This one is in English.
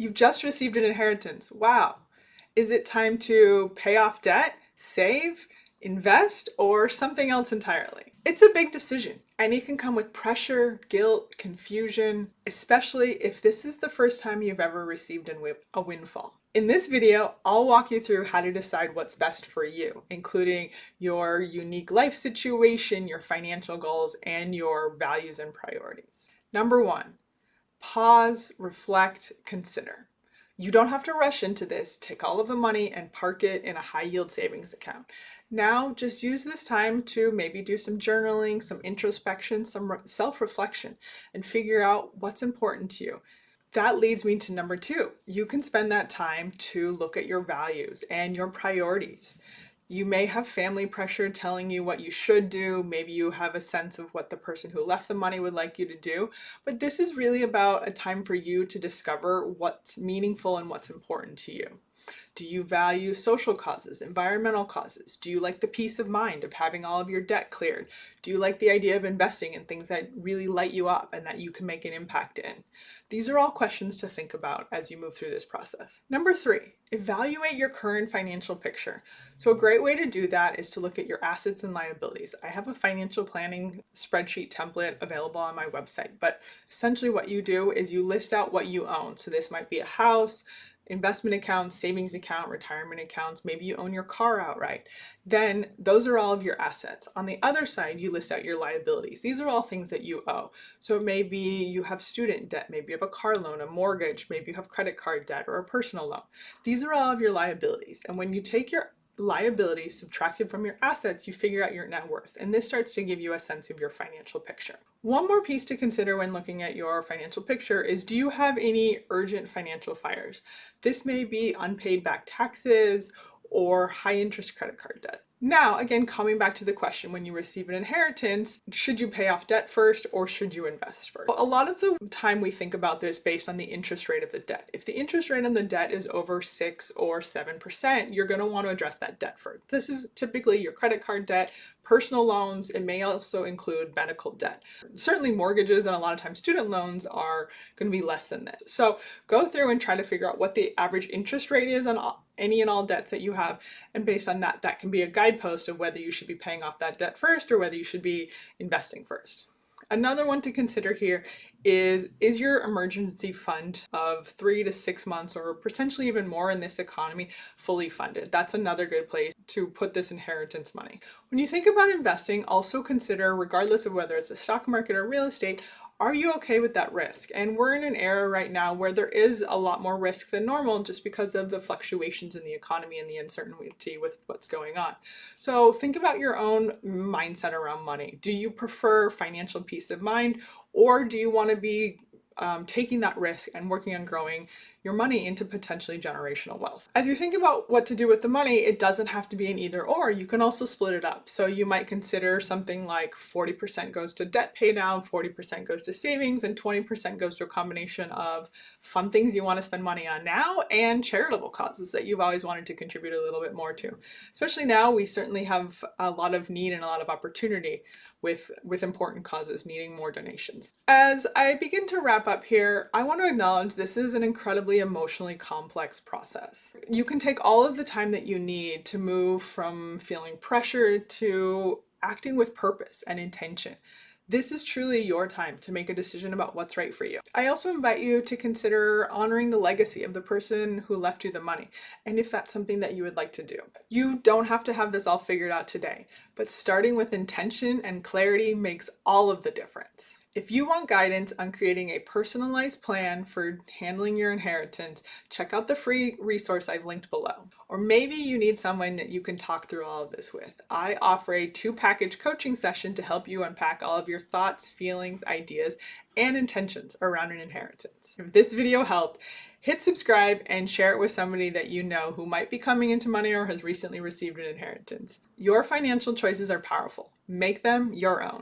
You've just received an inheritance. Wow. Is it time to pay off debt, save, invest, or something else entirely? It's a big decision, and it can come with pressure, guilt, confusion, especially if this is the first time you've ever received a windfall. In this video, I'll walk you through how to decide what's best for you, including your unique life situation, your financial goals, and your values and priorities. Number one, pause, reflect, consider. You don't have to rush into this. Take all of the money and park it in a high yield savings account. Now, just use this time to maybe do some journaling, some introspection, some self-reflection, and figure out what's important to you. That leads me to number two. You can spend that time to look at your values and your priorities. You may have family pressure telling you what you should do. Maybe you have a sense of what the person who left the money would like you to do. But this is really about a time for you to discover what's meaningful and what's important to you. Do you value social causes, environmental causes? Do you like the peace of mind of having all of your debt cleared? Do you like the idea of investing in things that really light you up and that you can make an impact in? These are all questions to think about as you move through this process. Number three, evaluate your current financial picture. So a great way to do that is to look at your assets and liabilities. I have a financial planning spreadsheet template available on my website, but essentially what you do is you list out what you own. So this might be a house, investment accounts, savings account, retirement accounts, maybe you own your car outright. Then those are all of your assets. On the other side, you list out your liabilities. These are all things that you owe. So maybe you have student debt, maybe you have a car loan, a mortgage, maybe you have credit card debt or a personal loan. These are all of your liabilities. And when you take your liabilities subtracted from your assets, you figure out your net worth. And this starts to give you a sense of your financial picture. One more piece to consider when looking at your financial picture is, do you have any urgent financial fires? This may be unpaid back taxes or high interest credit card debt. Now, again, coming back to the question, when you receive an inheritance, should you pay off debt first or should you invest first? A lot of the time we think about this based on the interest rate of the debt. If the interest rate on the debt is over 6 or 7%, you're going to want to address that debt first. This is typically your credit card debt, personal loans. It may also include medical debt. Certainly mortgages and a lot of times student loans are going to be less than this. So go through and try to figure out what the average interest rate is on any and all debts that you have. And based on that, that can be a guidepost of whether you should be paying off that debt first or whether you should be investing first. Another one to consider here is your emergency fund of 3 to 6 months or potentially even more in this economy fully funded? That's another good place to put this inheritance money. When you think about investing, also consider, regardless of whether it's a stock market or real estate, are you okay with that risk? And we're in an era right now where there is a lot more risk than normal just because of the fluctuations in the economy and the uncertainty with what's going on. So think about your own mindset around money. Do you prefer financial peace of mind, or do you want to be taking that risk and working on growing your money into potentially generational wealth? As you think about what to do with the money, it doesn't have to be an either or. You can also split it up. So you might consider something like 40% goes to debt pay down, 40% goes to savings, and 20% goes to a combination of fun things you want to spend money on now and charitable causes that you've always wanted to contribute a little bit more to. Especially now, we certainly have a lot of need and a lot of opportunity with important causes needing more donations. As I begin to wrap up here, I want to acknowledge this is an incredibly emotionally complex process. You can take all of the time that you need to move from feeling pressured to acting with purpose and intention. This is truly your time to make a decision about what's right for you. I also invite you to consider honoring the legacy of the person who left you the money, and if that's something that you would like to do. You don't have to have this all figured out today, but starting with intention and clarity makes all of the difference. If you want guidance on creating a personalized plan for handling your inheritance, check out the free resource I've linked below. Or maybe you need someone that you can talk through all of this with. I offer a 2-package coaching session to help you unpack all of your thoughts, feelings, ideas, and intentions around an inheritance. If this video helped, hit subscribe and share it with somebody that you know who might be coming into money or has recently received an inheritance. Your financial choices are powerful. Make them your own.